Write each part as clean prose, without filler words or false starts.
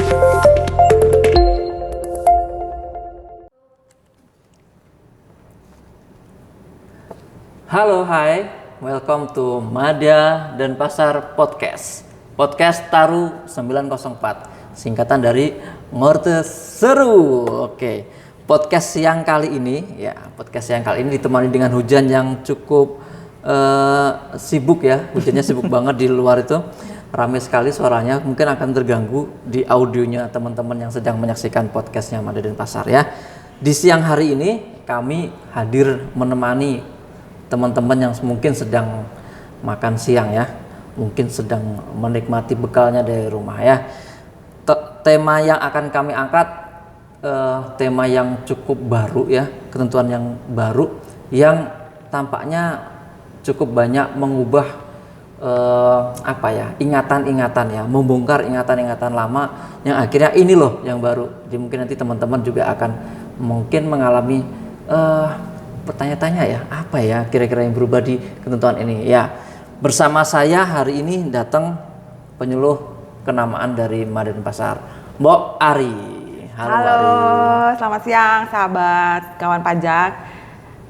Halo, hai, welcome to Madya dan Pasar Podcast. Podcast Taru 904, singkatan dari Ngorte Seru. Oke, podcast yang kali ini ditemani dengan hujan yang cukup sibuk ya. Hujannya sibuk banget di luar itu. Ramai sekali suaranya, mungkin akan terganggu di audionya teman-teman yang sedang menyaksikan podcastnya Madya dan Pasar ya. Di siang hari ini kami hadir menemani teman-teman yang mungkin sedang makan siang ya, mungkin sedang menikmati bekalnya dari rumah ya. Tema yang akan kami angkat tema yang cukup baru ya, ketentuan yang baru yang tampaknya cukup banyak mengubah ingatan-ingatan ya, membongkar ingatan-ingatan lama yang akhirnya ini loh yang baru. Jadi mungkin nanti teman-teman juga akan mungkin mengalami bertanya-tanya ya, apa ya kira-kira yang berubah di ketentuan ini ya. Bersama saya hari ini datang penyuluh kenamaan dari Madya dan Pasar, Mbok Ari. Halo, selamat siang sahabat kawan pajak.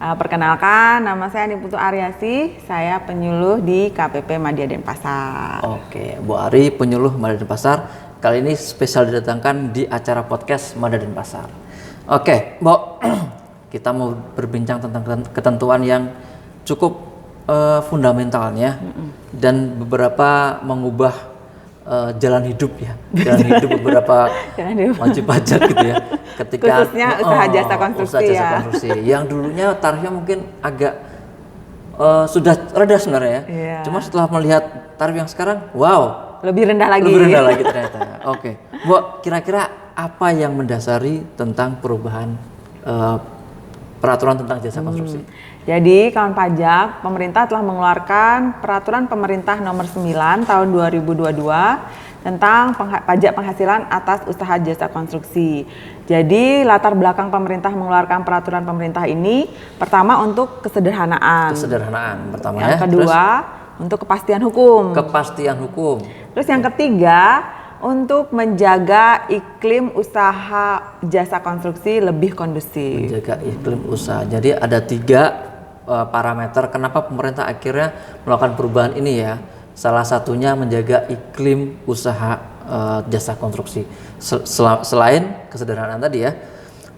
Perkenalkan, nama saya Niputu Aryasi, saya penyuluh di KPP Madya dan Pasar. Oke, Mbok Ari penyuluh Madya dan Pasar. Kali ini spesial didatangkan di acara podcast Madya dan Pasar. Oke, Mbok, kita mau berbincang tentang ketentuan yang cukup fundamentalnya dan beberapa mengubah jalan hidup ya, beberapa wajib pajak gitu ya. Ketika khususnya usaha jasa konstruksi yang dulunya tarifnya mungkin agak sudah reda sebenarnya ya. Yeah. Cuma setelah melihat tarif yang sekarang, wow, lebih rendah lagi ternyata. Oke, Mbok, kira-kira apa yang mendasari tentang perubahan peraturan tentang jasa konstruksi? Jadi kawan pajak, pemerintah telah mengeluarkan Peraturan Pemerintah Nomor 9 Tahun 2022 tentang pajak penghasilan atas usaha jasa konstruksi. Jadi latar belakang pemerintah mengeluarkan peraturan pemerintah ini, pertama untuk kesederhanaan. Pertama yang ya. kedua untuk kepastian hukum. Terus yang ketiga untuk menjaga iklim usaha jasa konstruksi lebih kondusif. Menjaga iklim usaha. Jadi ada 3 parameter kenapa pemerintah akhirnya melakukan perubahan ini ya. Salah satunya menjaga iklim usaha jasa konstruksi. Selain kesederhanaan tadi ya.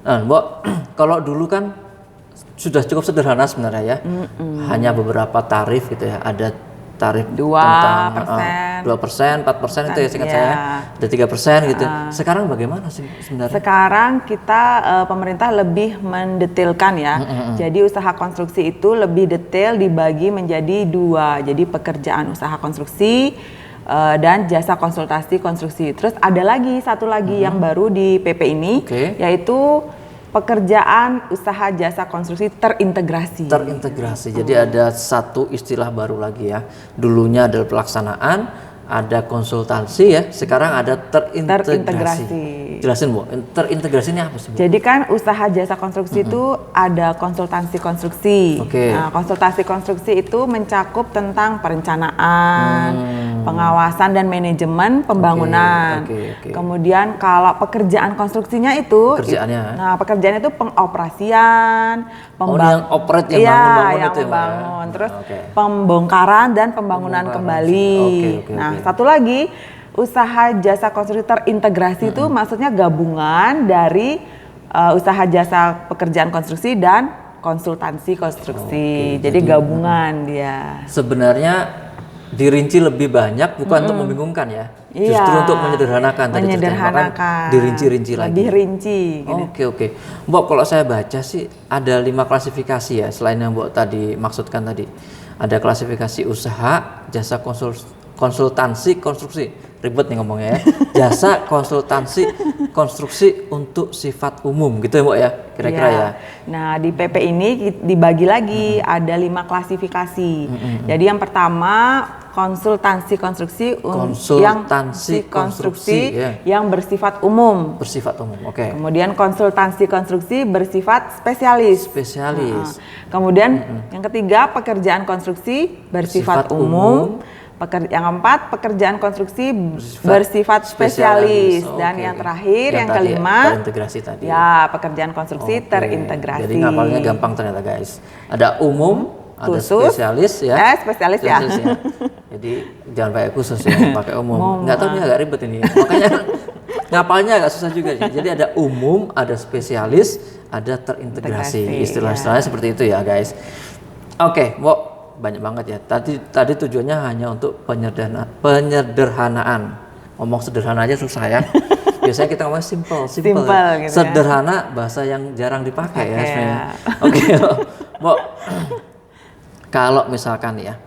Nah, Mbok, kalau dulu kan sudah cukup sederhana sebenarnya ya. Hanya beberapa tarif gitu ya. Ada tarif 2%, 4% itu ya singkat saya. Ada 3% gitu. Sekarang bagaimana sih sebenarnya? Sekarang kita pemerintah lebih mendetailkan ya. Jadi usaha konstruksi itu lebih detail dibagi menjadi 2. Jadi pekerjaan usaha konstruksi dan jasa konsultasi konstruksi. Terus ada lagi satu lagi yang baru di PP ini, yaitu pekerjaan usaha jasa konstruksi terintegrasi. Jadi ada satu istilah baru lagi ya. Dulunya adalah pelaksanaan, ada konsultasi ya. Sekarang ada terintegrasi. Jelasin Bu, terintegrasi ini apa sih Bu? Jadi kan usaha jasa konstruksi itu ada konsultansi konstruksi. Nah, konsultasi konstruksi itu mencakup tentang perencanaan, pengawasan dan manajemen pembangunan. Kemudian kalau pekerjaan konstruksinya itu, pekerjaan itu pengoperasian, yang operate yang membangun, terus pembongkaran dan pembangunan kembali. Nah, satu lagi usaha jasa konstruksi terintegrasi itu maksudnya gabungan dari usaha jasa pekerjaan konstruksi dan konsultansi konstruksi. Jadi gabungan dia. Sebenarnya dirinci lebih banyak bukan untuk membingungkan ya. Justru untuk menyederhanakan. Dirinci-rinci lagi. Lebih rinci. Oke. Mbok, kalau saya baca sih ada 5 klasifikasi ya selain yang Mbok tadi maksudkan tadi. Ada klasifikasi usaha, jasa konsultansi konstruksi. Ribet nih ngomongnya ya. Jasa konsultansi konstruksi untuk sifat umum gitu ya Mbok ya, kira-kira ya. Nah, di PP ini dibagi lagi ada 5 klasifikasi. Jadi yang pertama konsultansi konstruksi yang bersifat umum. Kemudian konsultansi konstruksi bersifat spesialis. Kemudian yang ketiga pekerjaan konstruksi bersifat umum. Yang keempat, pekerjaan konstruksi bersifat spesialis. Dan yang terakhir, yang kelima, terintegrasi tadi. Ya, pekerjaan konstruksi terintegrasi. Jadi ngapalnya gampang ternyata guys. Ada umum, ada spesialis ya. Spesialis ya. Jadi jangan pakai khusus ya, pakai umum. Nggak tahu ini agak ribet ini. Makanya ngapalnya agak susah juga sih. Jadi ada umum, ada spesialis, ada terintegrasi. Istilah-istilahnya seperti itu ya guys. Oke, banyak banget ya. Tadi tujuannya hanya untuk penyederhanaan. Ngomong sederhana aja susah ya. Biasanya kita ngomong simple gitu sederhana, bahasa yang jarang dipakai ya sebenarnya. Oke, Mbok. Kalau misalkan ya,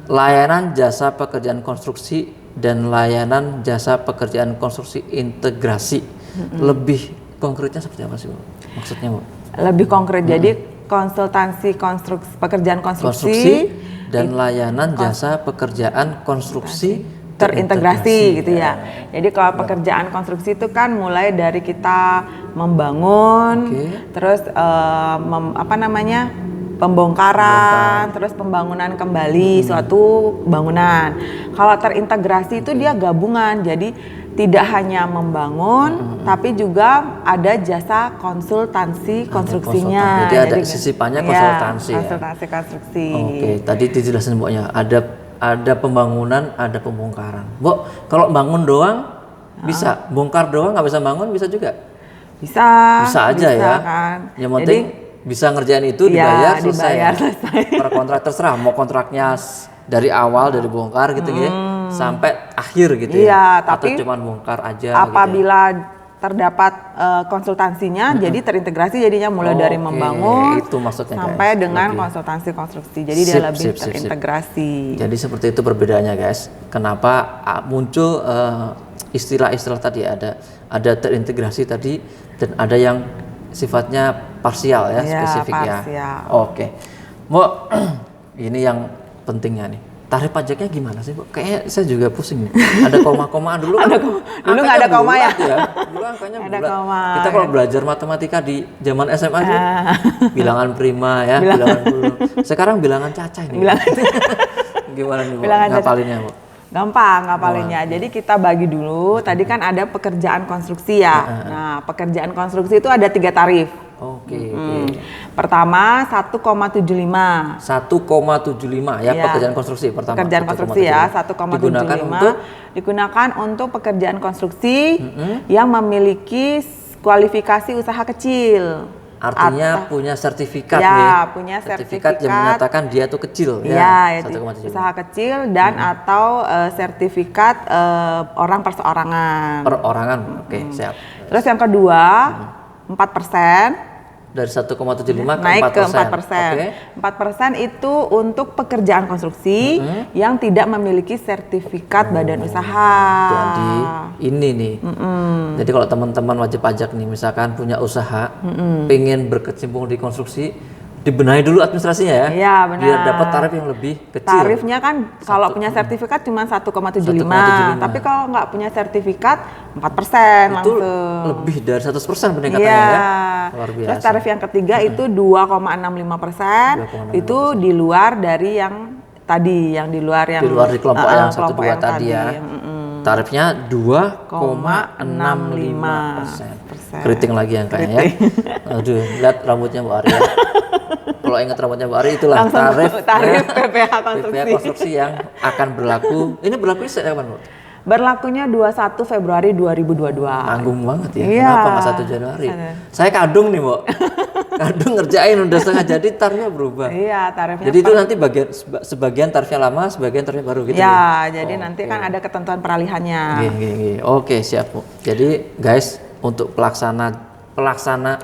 layanan jasa pekerjaan konstruksi dan layanan jasa pekerjaan konstruksi integrasi, lebih konkretnya seperti apa sih, Bu? Maksudnya, Bu? Lebih konkret. Jadi konsultansi pekerjaan konstruksi dan layanan jasa pekerjaan konstruksi terintegrasi gitu ya. Jadi kalau pekerjaan konstruksi itu kan mulai dari kita membangun, terus pembongkaran, terus pembangunan kembali suatu bangunan. Kalau terintegrasi itu dia gabungan, jadi tidak hanya membangun, tapi juga ada jasa konsultansi konstruksinya. Jadi ada sisipannya konsultansi ya. Konsultansi konstruksi. Oke, tadi dijelasin Mboknya, ada pembangunan, ada pembongkaran. Mbok, kalau bangun doang bisa, bongkar doang nggak bisa bangun bisa juga? Bisa aja ya. Kan. Yang penting bisa ngerjain itu, dibayar selesai. Per kontrak terserah mau kontraknya dari awal dari bongkar gitu sampai akhir gitu ya. Tapi atau cuma bongkar aja apabila gitu ya. Terdapat konsultansinya jadi terintegrasi jadinya mulai dari membangun itu maksudnya, sampai dengan konsultansi konstruksi. Jadi dia lebih terintegrasi. Jadi seperti itu perbedaannya guys. Kenapa muncul istilah-istilah tadi ada terintegrasi tadi dan ada yang sifatnya parsial ya, spesifik parsial. Ya. Oke. Mbok, ini yang pentingnya nih. Tarif pajaknya gimana sih, Bu? Kayaknya saya juga pusing nih. Ada koma-komaan dulu kan? Dulu nggak ada koma ya? Dulu angkanya bulat. Kita kalau belajar matematika di zaman SMA aja, bilangan prima ya, bilangan dulu. Sekarang bilangan caca ini. Gimana nih, Bu? Ngapalinnya, Bu? Gampang ngapalinnya. Jadi kita bagi dulu. Tadi kan ada pekerjaan konstruksi ya. Nah, pekerjaan konstruksi itu ada 3 tarif. Oke. Pertama 1,75. 1,75 ya, pekerjaan konstruksi pertama. Pekerjaan konstruksi ya 1,75 digunakan untuk pekerjaan konstruksi yang memiliki kualifikasi usaha kecil. Artinya punya sertifikat punya sertifikat yang menyatakan dia tuh kecil usaha kecil dan atau sertifikat orang perseorangan. Oke, siap. Terus yang kedua 4%. Dari 1,75 naik ke 4%. 4% itu untuk pekerjaan konstruksi yang tidak memiliki sertifikat badan usaha. Jadi ini nih. Jadi kalau teman-teman wajib pajak nih misalkan punya usaha, pengen berkecimpung di konstruksi, dibenahi dulu administrasinya ya. Iya, benar. Biar dapat tarif yang lebih kecil. Tarifnya kan kalau punya sertifikat cuma 1,75. Tapi kalau nggak punya sertifikat 4% langsung. Itu lebih dari 100% peningkatannya ya. Luar biasa. Terus tarif yang ketiga itu 2,65%. Itu di luar dari yang tadi, yang di luar di kelompok yang 1-2 tadi ya. Tarifnya 2,65%. Keriting lagi angkanya ya. Aduh, lihat rambutnya Bu Ari ya. Kalau ingat rambutnya Bu Ari itulah tarif PPH konstruksi yang akan berlaku. Ini berlaku sejak kapan, Bu? Berlakunya 21 Februari 2022. Nanggung banget ya. Kenapa nggak 1 Januari? Saya kadung nih, Bu. Kadung ngerjain udah setengah jadi tarifnya berubah. Iya, tarifnya. Jadi itu nanti sebagian tarifnya lama, sebagian tarifnya baru gitu ya? Jadi nanti kan ada ketentuan peralihannya. Oke, siap, Bu. Jadi guys, untuk pelaksana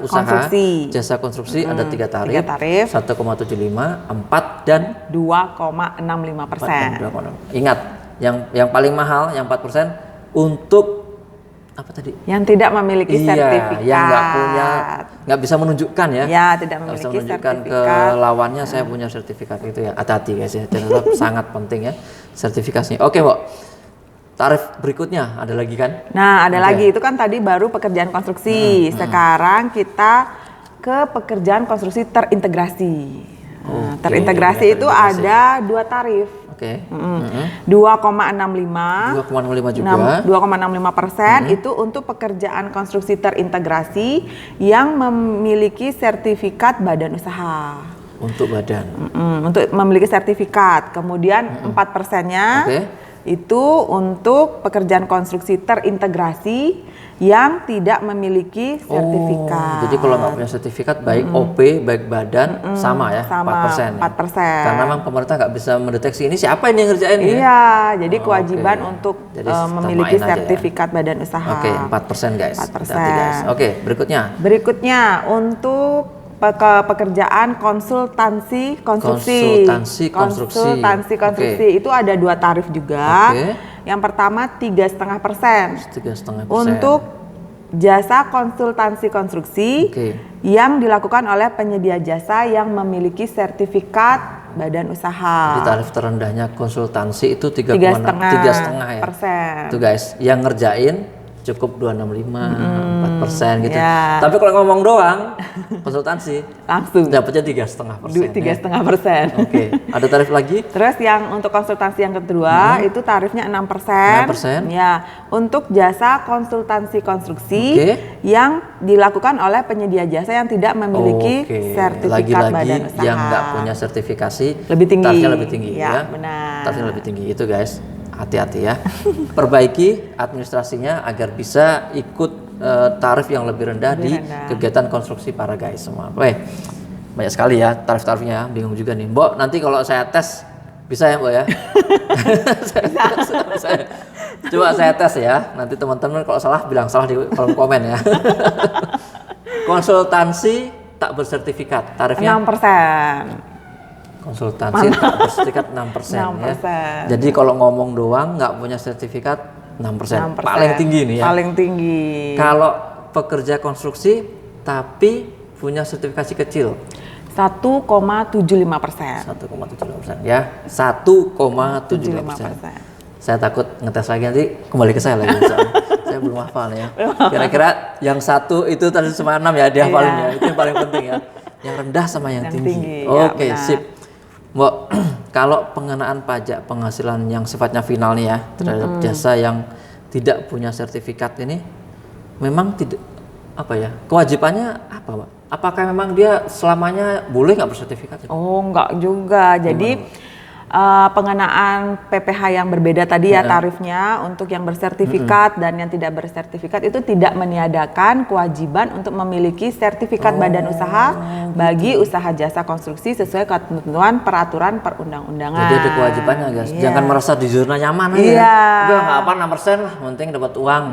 usaha jasa konstruksi ada 3 tarif. 1,75, 4 dan 2,65%. Ingat, yang paling mahal yang 4% untuk apa tadi? Yang tidak memiliki sertifikat. Yang nggak bisa menunjukkan ya. Ya, tidak memiliki bisa menunjukkan sertifikat. ke lawannya saya punya sertifikat gitu ya. Hati-hati guys ya. Tetap sangat penting ya sertifikasinya. Oke, Mbak. Tarif berikutnya ada lagi kan? Nah, ada lagi. Itu kan tadi baru pekerjaan konstruksi. Sekarang kita ke pekerjaan konstruksi terintegrasi. Terintegrasi itu ada 2 tarif. Oke. 2,65 2,65 juga. 2,65% itu untuk pekerjaan konstruksi terintegrasi yang memiliki sertifikat badan usaha. Untuk badan. Untuk memiliki sertifikat. Kemudian 4%-nya itu untuk pekerjaan konstruksi terintegrasi yang tidak memiliki sertifikat. Jadi kalau nggak punya sertifikat, baik OP, baik badan, sama ya, sama, 4%. 4%. Karena memang pemerintah nggak bisa mendeteksi ini siapa ini yang ngerjain ya? Iya, jadi kewajiban untuk Jadi memiliki tamain aja sertifikat badan usaha. Oke, 4% guys. 4%. Hati-hati, guys. Oke, berikutnya. Berikutnya untuk pekerjaan konsultansi konstruksi. Konsultansi konstruksi itu ada 2 tarif juga. Yang pertama 3,5%. 3,5%. Untuk jasa konsultansi konstruksi yang dilakukan oleh penyedia jasa yang memiliki sertifikat badan usaha. Di tarif terendahnya konsultansi itu 3,5 ya. Itu guys, yang ngerjain cukup 265, 4% gitu. Ya. Tapi kalau ngomong doang, konsultansi langsung dapatnya 3,5%. 3,5%. Oke, ada tarif lagi? Terus yang untuk konsultansi yang kedua itu tarifnya 6%. 6%. Ya, untuk jasa konsultansi konstruksi yang dilakukan oleh penyedia jasa yang tidak memiliki sertifikat badan usaha. Yang nggak punya sertifikasi lebih tinggi. Tarifnya lebih tinggi ya. Benar. Tarifnya lebih tinggi itu guys. Hati-hati ya. Perbaiki administrasinya agar bisa ikut tarif yang lebih rendah di kegiatan konstruksi para guys semua. Banyak sekali ya tarif-tarifnya, bingung juga nih. Mbok, nanti kalau saya tes bisa ya Mbok ya? Coba saya tes ya. Nanti teman-teman kalau salah bilang salah di kolom komen ya. Konsultansi tak bersertifikat, tarifnya 6%. Konsultansi tak bersertifikat 6%, ya. Jadi kalau ngomong doang nggak punya sertifikat 6%. Paling tinggi nih ya. Paling tinggi. Kalau pekerja konstruksi tapi punya sertifikasi kecil 1,75%. 1,75% ya. 1,75%. Saya takut ngetes lagi nanti kembali ke saya lagi. Saya belum hafal ya. Kira-kira yang 1 itu tadi sama 6 ya dihafalin ya. Itu yang paling penting ya. Yang rendah sama yang tinggi. Oke, sip. Mbak, kalau pengenaan pajak penghasilan yang sifatnya final nih ya terhadap jasa yang tidak punya sertifikat ini memang tidak apa ya kewajibannya apa Mbak? Apakah memang dia selamanya boleh nggak bersertifikat? Oh nggak juga. Jadi pengenaan PPh yang berbeda tadi ya tarifnya untuk yang bersertifikat dan yang tidak bersertifikat itu tidak meniadakan kewajiban untuk memiliki sertifikat badan usaha bagi usaha jasa konstruksi sesuai ketentuan peraturan perundang-undangan. Jadi ada kewajibannya guys, jangan merasa di zona nyaman aja. Udah nggak apa 6% lah, penting dapat uang,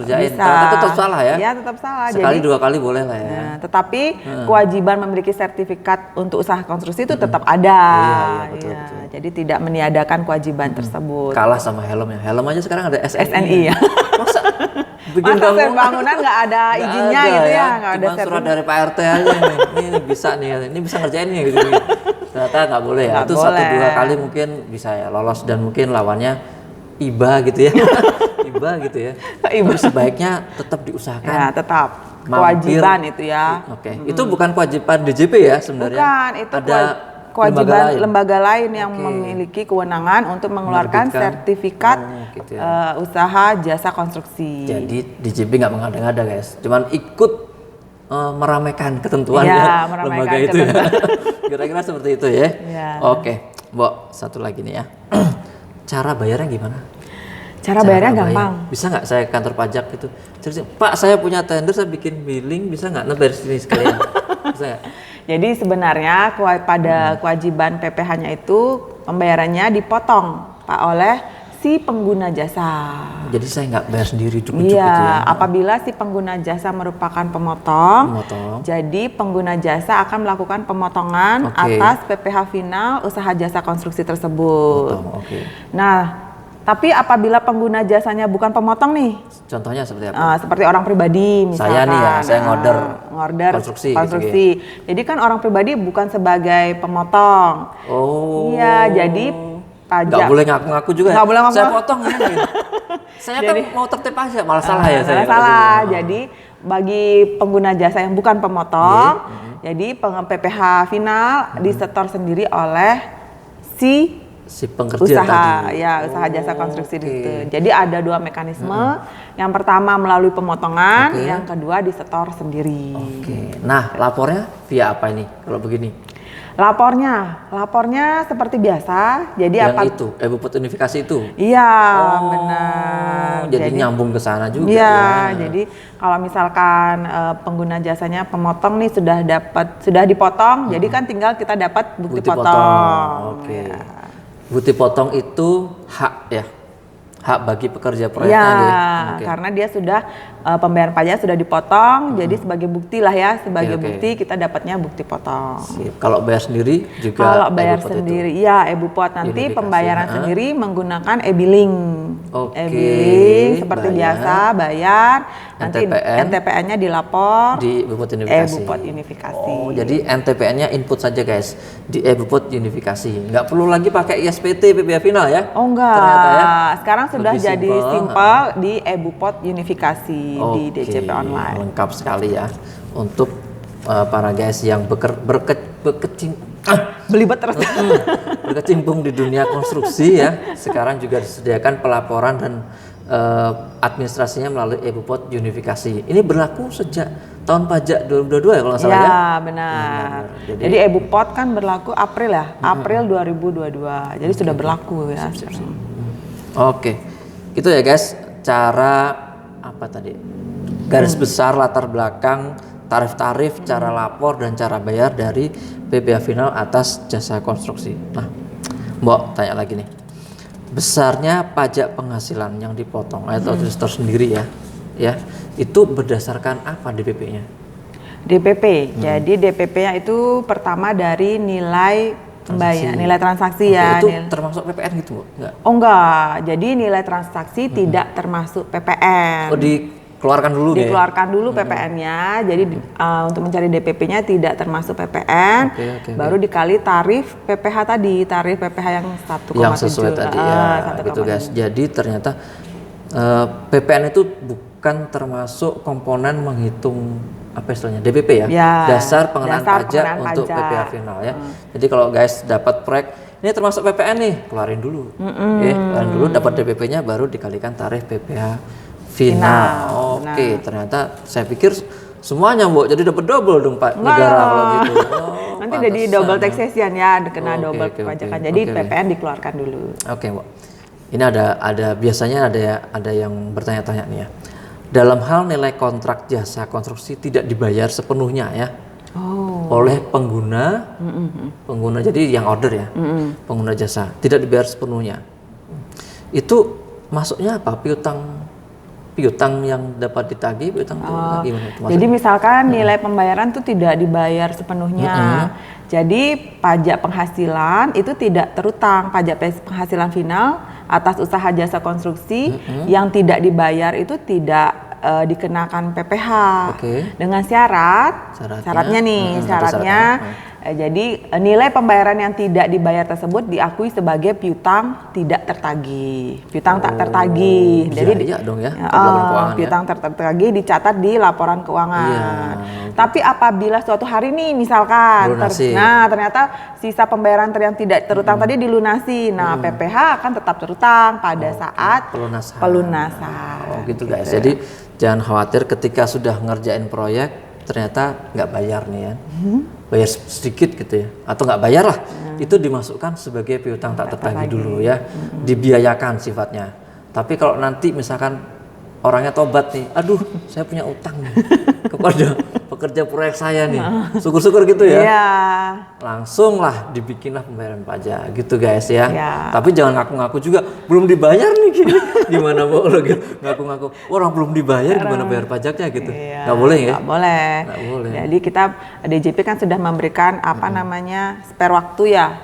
kerjain. Tapi tetap salah ya? Iya tetap salah. Sekali 2 kali boleh lah ya. Tetapi kewajiban memiliki sertifikat untuk usaha konstruksi itu tetap ada. Betul. Jadi tidak meniadakan kewajiban tersebut. Kalah sama helm ya. Helm aja sekarang ada SNI ya. Masa bikin bangunan nggak ada izinnya gitu ya? Nggak ada surat dari Pak RT aja nih. Ini bisa nih, ini bisa ngerjain nih gitu. Ternyata nggak boleh ya. Itu 1-2 kali mungkin bisa ya lolos dan mungkin lawannya iba gitu ya. Iba gitu ya. Tapi sebaiknya tetap diusahakan. Ya, tetap. Kewajiban itu ya. Itu bukan kewajiban DJP ya sebenarnya. Bukan, itu ada kewajiban lembaga lain yang memiliki kewenangan untuk mengeluarkan sertifikat usaha jasa konstruksi. Jadi DJP nggak mengada-ngada guys, cuman ikut meramaikan ketentuan lembaga itu ya. Kira-kira seperti itu ya. Oke, Mbok, satu lagi nih ya. Cara bayarnya gimana? Cara bayarnya gampang. Bisa nggak saya kantor pajak gitu? Pak, saya punya tender, saya bikin billing, bisa nggak bayar sini sekalian? Bisa nggak? Jadi sebenarnya pada kewajiban PPh-nya itu pembayarannya dipotong Pak oleh si pengguna jasa. Jadi saya nggak bayar sendiri cukup-cukup gitu ya? Apabila si pengguna jasa merupakan pemotong, jadi pengguna jasa akan melakukan pemotongan atas PPh final usaha jasa konstruksi tersebut. Nah, tapi apabila pengguna jasanya bukan pemotong nih, contohnya seperti apa? Seperti orang pribadi misalkan. Saya nih ya, saya ngorder konstruksi. Gitu ya. Jadi kan orang pribadi bukan sebagai pemotong. Iya, jadi pajak. Nggak boleh ngaku-ngaku juga ya? Nggak boleh ngaku. Saya potong ya. Saya kan mau tertib aja, malah salah ya saya. Salah. Jadi bagi pengguna jasa yang bukan pemotong, jadi PPh final disetor sendiri oleh si si pekerja tadi. Usaha jasa konstruksi itu. Jadi ada 2 mekanisme. Yang pertama melalui pemotongan, yang kedua disetor sendiri. Nah, lapornya via apa ini kalau begini? Lapornya seperti biasa. Jadi yang itu e-Buput unifikasi itu. Iya, benar. Jadi nyambung ke sana juga. Iya, jadi kalau misalkan pengguna jasanya pemotong nih sudah dipotong, jadi kan tinggal kita dapat bukti potong. Ya. Bukti potong itu hak ya. Hak bagi pekerja proyeknya karena dia sudah pembayaran pajaknya sudah dipotong, jadi sebagai bukti lah ya, bukti kita dapatnya bukti potong. Kalau bayar sendiri juga. Kalau bayar sendiri, iya e-Bupot nanti pembayaran sendiri menggunakan e-billing. E-billing seperti biasa bayar, nanti NTPN-nya dilapor di e-Buput unifikasi. E-Bupot unifikasi. Jadi NTPN-nya input saja guys di e-Buput unifikasi. Nggak perlu lagi pakai ISPT PPh Final ya? Oh enggak. Ternyata ya. Sekarang sudah jadi simpel di e-Bupot unifikasi di DJP online. Lengkap sekali ya untuk para guys yang belibet terus berkecimpung di dunia konstruksi ya. Sekarang juga disediakan pelaporan dan administrasinya melalui e-Bupot unifikasi. Ini berlaku sejak tahun pajak 2022 ya kalau nggak salah ya? Ya benar. Jadi e-Bupot kan berlaku April ya, April 2022. Jadi sudah berlaku ya. Oke, gitu ya guys. Cara apa tadi? Garis besar latar belakang tarif-tarif, cara lapor dan cara bayar dari PPh Final atas jasa konstruksi. Nah, Mbok tanya lagi nih. Besarnya pajak penghasilan yang dipotong atau register sendiri ya, itu berdasarkan apa DPP-nya? DPP. Jadi DPP-nya itu pertama dari nilai pembayaran, nilai transaksi ya. Itu termasuk PPN gitu, Bu? Enggak. Oh enggak. Jadi nilai transaksi tidak termasuk PPN. Oh, dikeluarkan dulu dikeluarkan dulu PPN-nya. Jadi untuk mencari DPP-nya tidak termasuk PPN. Baru dikali tarif PPh tadi, tarif PPh yang 1,7. Yang sesuai tadi ya, gitu guys. Jadi ternyata PPN itu bukan termasuk komponen menghitung apa istilahnya DPP ya, dasar pengenaan pajak untuk PPh Final ya. Jadi kalau guys dapat proyek ini termasuk PPN nih, keluarin dulu, keluarin dulu, dapat DPP-nya baru dikalikan tarif PPh Final. Oke, ternyata saya pikir semuanya Bu, jadi dapat double dong Pak negara kalau gitu. Nanti jadi double taxation ya, kena double pajakan. Jadi PPN dikeluarkan dulu. Oke Bu, ini ada biasanya ada yang bertanya-tanya nih ya. Dalam hal nilai kontrak jasa konstruksi tidak dibayar sepenuhnya ya oleh pengguna, jadi yang order ya, pengguna jasa tidak dibayar sepenuhnya. Itu masuknya apa? Piutang yang dapat ditagih, piutang gimana? Jadi misalkan nilai pembayaran itu tidak dibayar sepenuhnya. Jadi pajak penghasilan itu tidak terutang, pajak penghasilan final atas usaha jasa konstruksi yang tidak dibayar itu tidak dikenakan PPh dengan syaratnya jadi nilai pembayaran yang tidak dibayar tersebut diakui sebagai piutang tidak tertagih, piutang tak tertagih. Jadi dong ya, piutang tertagih dicatat di laporan keuangan. Tapi apabila suatu hari nih misalkan ternyata sisa pembayaran yang tidak terutang tadi dilunasi, nah PPh akan tetap terutang pada saat pelunasan. Oh gitu guys. Jadi jangan khawatir ketika sudah ngerjain proyek ternyata nggak bayar nih ya, bayar sedikit gitu ya, atau nggak bayar lah, itu dimasukkan sebagai piutang tak tertagih dulu ya, dibiayakan sifatnya. Tapi kalau nanti misalkan orangnya tobat nih, aduh saya punya utang nih kepada pekerja proyek saya nih, syukur-syukur gitu ya, langsung lah dibikinlah pembayaran pajak gitu guys ya. Tapi jangan ngaku-ngaku juga belum dibayar nih gini. Gimana Bu lo gitu ngaku-ngaku orang belum dibayar gimana bayar pajaknya gitu, nggak boleh ya? Nggak boleh. Jadi kita DJP kan sudah memberikan apa namanya spare waktu ya,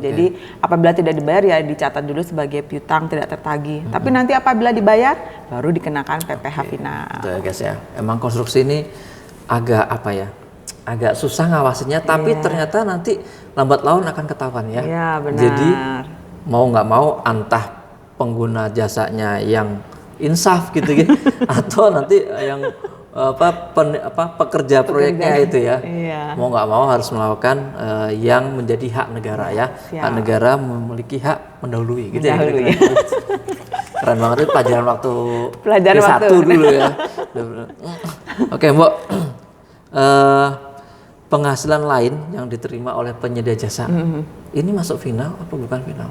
Jadi apabila tidak dibayar ya dicatat dulu sebagai piutang tidak tertagih. Tapi nanti apabila dibayar baru dikenakan PPh Final. Betul ya guys ya. Emang konstruksi ini agak agak susah ngawasinya, tapi ternyata nanti lambat laun akan ketahuan ya. Iya benar. Jadi mau nggak mau entah pengguna jasanya yang insaf gitu atau nanti yang pekerja proyeknya itu ya. Iya. Mau nggak mau harus melakukan yang menjadi hak negara ya. Siap. Hak negara memiliki hak mendahului gitu ya. Mendahului. Keren banget itu pelajaran waktu Pelajaran P1 waktu. dulu ya. Oke, Mbok. Penghasilan lain yang diterima oleh penyedia jasa. Ini masuk final apa bukan final?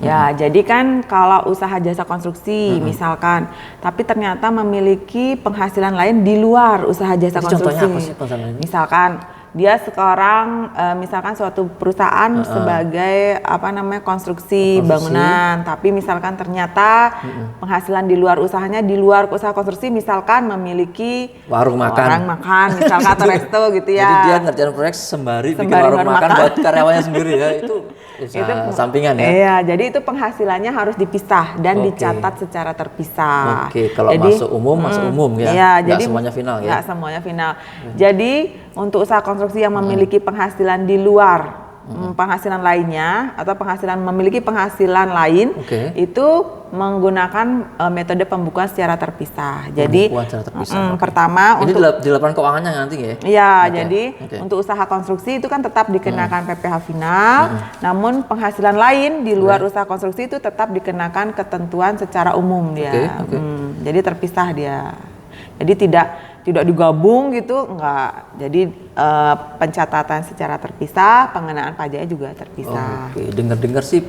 Ya, jadi kan kalau usaha jasa konstruksi misalkan, tapi ternyata memiliki penghasilan lain di luar usaha jasa Jadi konstruksi. contohnya apa sih penghasilan ini? Misalkan dia sekarang misalkan suatu perusahaan sebagai konstruksi bangunan, tapi misalkan ternyata penghasilan di luar usahanya di luar usaha konstruksi misalkan memiliki Warung makan. misalkan atau resto gitu ya. Jadi dia ngerjain proyek sembari bikin Sembari warung warung makan makan. buat karyawannya sendiri ya. Itu usaha sampingan ya. Iya, jadi itu penghasilannya harus dipisah dan Oke. dicatat secara terpisah. Oke, kalau masuk umum ya. Iya, Nggak jadi semuanya final ya. nggak semuanya final. Jadi untuk usaha konstruksi yang memiliki penghasilan di luar penghasilan lainnya atau memiliki penghasilan lain, itu menggunakan metode pembukuan secara terpisah. Jadi Pembukuan secara terpisah, pertama ini untuk di laporan keuangannya nanti ya? Iya, Oke, jadi untuk usaha konstruksi itu kan tetap dikenakan PPh final, namun penghasilan lain di luar usaha konstruksi itu tetap dikenakan ketentuan secara umum dia. Jadi terpisah dia. Jadi tidak digabung gitu, enggak. Jadi pencatatan secara terpisah, pengenaan pajaknya juga terpisah. Oke, dengar-dengar sih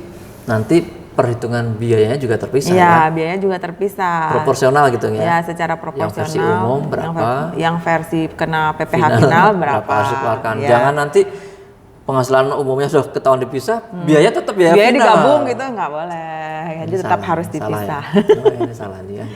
nanti perhitungan biayanya juga terpisah Iya, ya? biayanya juga terpisah. Proporsional gitu ya? Ya, secara proporsional. Yang versi umum berapa? Yang versi kena PPh final berapa? Harus dikeluarkan. Ya. Jangan nanti penghasilan umumnya sudah ketahuan dipisah, biaya tetap ya Biaya final. digabung gitu nggak boleh. Jadi tetap harus dipisah. Salah ya. Ini salah nih ya.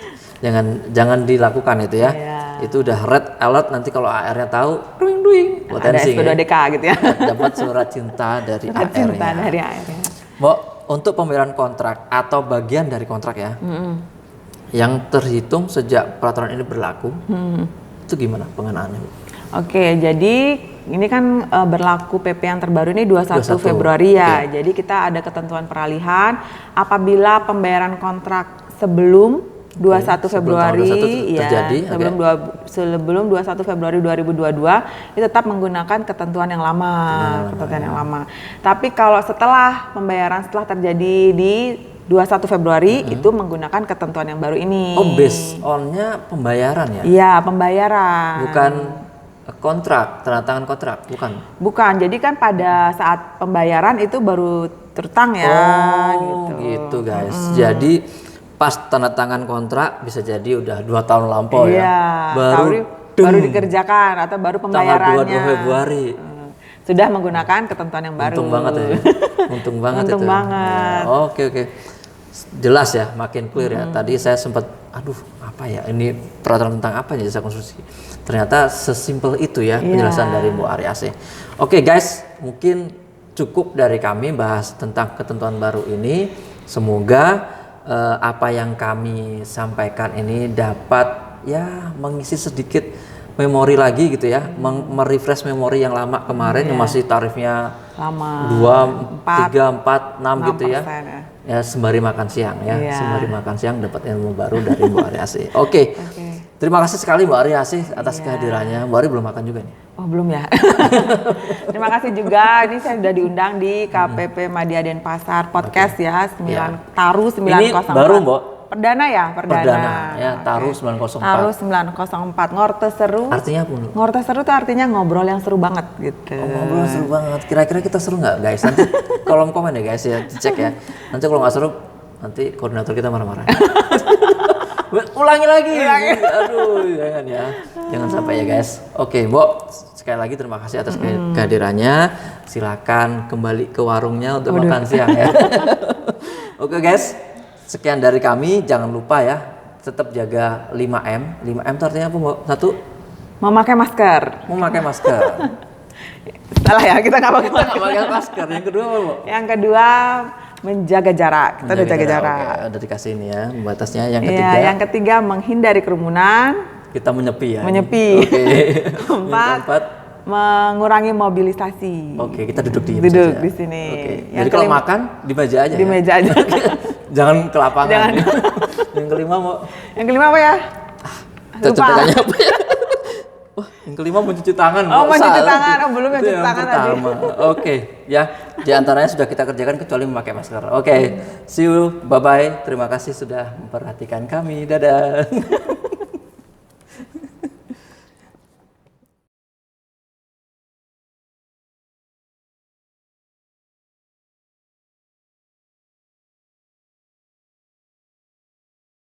Jangan dilakukan itu ya. Iya. Itu udah red alert, nanti kalau AR-nya tahu, duing potensi. Ada SP2DK gitu ya. Dapat surat cinta dari Surat AR-nya. cinta dari AR-nya. Mbok, untuk pembayaran kontrak atau bagian dari kontrak ya, yang terhitung sejak peraturan ini berlaku, itu gimana pengenaannya? Oke, jadi ini kan berlaku PP yang terbaru ini 21 21. Februari ya. Jadi kita ada ketentuan peralihan apabila pembayaran kontrak sebelum 21 Februari sebelum tanggal 21 terjadi, sebelum 21 Februari 2022 itu tetap menggunakan ketentuan yang lama, yang lama. Tapi kalau setelah terjadi di 21 Februari itu menggunakan ketentuan yang baru ini. Oh, based on-nya pembayaran ya? Iya, pembayaran. Bukan kontrak, tanda tangan kontrak, bukan? Bukan, jadi kan pada saat pembayaran itu baru terutang ya. Gitu guys. Jadi pas tanda tangan kontrak bisa jadi udah 2 tahun lampau ya. Baru dikerjakan atau baru pembayarannya. Tanggal 22 Februari. Sudah menggunakan ketentuan yang baru. Untung banget ya. Untung banget Untung itu. banget. Oke. Jelas ya, makin clear ya. Tadi saya sempat, apa ya, ini peraturan tentang apa ya jasa konstruksi. Ternyata sesimpel itu ya penjelasan dari Bu Aryasih. Oke guys, mungkin cukup dari kami bahas tentang ketentuan baru ini. Semoga apa yang kami sampaikan ini dapat ya mengisi sedikit memori lagi gitu ya, merefresh memori yang lama kemarin yang masih tarifnya lama 2, 3, 4, 6 gitu ya. Ya sembari makan siang ya, sembari makan siang dapat ilmu baru dari Bu Aryasih. Oke. Terima kasih sekali Bu Aryasih atas kehadirannya. Bu Ari belum makan juga nih. Oh belum ya. Terima kasih juga. Ini saya sudah diundang di KPP Madya Denpasar podcast ya. Taru 904. Ini baru Mbok. Perdana ya, Perdana ya, Taru 904. Taru 904 Ngorte Seru. Artinya apa? Ngorte Seru itu artinya ngobrol yang seru banget gitu. Oh, ngobrol seru banget. Kira-kira kita seru nggak guys? Nanti kolom komen ya guys ya, cek ya. Nanti kalau nggak seru, nanti koordinator kita marah-marah. Ulangi lagi. Aduh, jangan ya. Jangan sampai ya guys. Oke, Mbok, sekali lagi terima kasih atas kehadirannya. Silakan kembali ke warungnya untuk makan siang ya. Oke guys, sekian dari kami. Jangan lupa ya, tetap jaga 5M. 5M itu artinya apa, Mbok? 1, memakai masker. memakai masker. Salah ya, kita nggak pakai Kita nggak pakai masker. Yang kedua apa, Mbok? Yang kedua menjaga jarak. Kita udah jaga jarak. Oke, udah dikasih ini ya batasnya. Yang Iya, ketiga, yang ketiga menghindari kerumunan. kita menyepi ya. Menyepi. Oke. Keempat, mengurangi mobilisasi. Oke, kita duduk di Duduk saja. di sini. Oke. Yang Jadi kalau kelima- makan di meja aja. Di ya? meja aja. Jangan ke lapangan. Jangan. Yang kelima mau Yang kelima apa ya? coba Lupa. tanya apa ya? Yang kelima mencuci tangan. Oh, Mbak. mencuci Salah. tangan. Oh, belum Itu mencuci yang tangan tadi. pertama. Oke, ya. Di antaranya sudah kita kerjakan kecuali memakai masker. Oke, see you. Bye-bye. Terima kasih sudah memperhatikan kami. Dadah.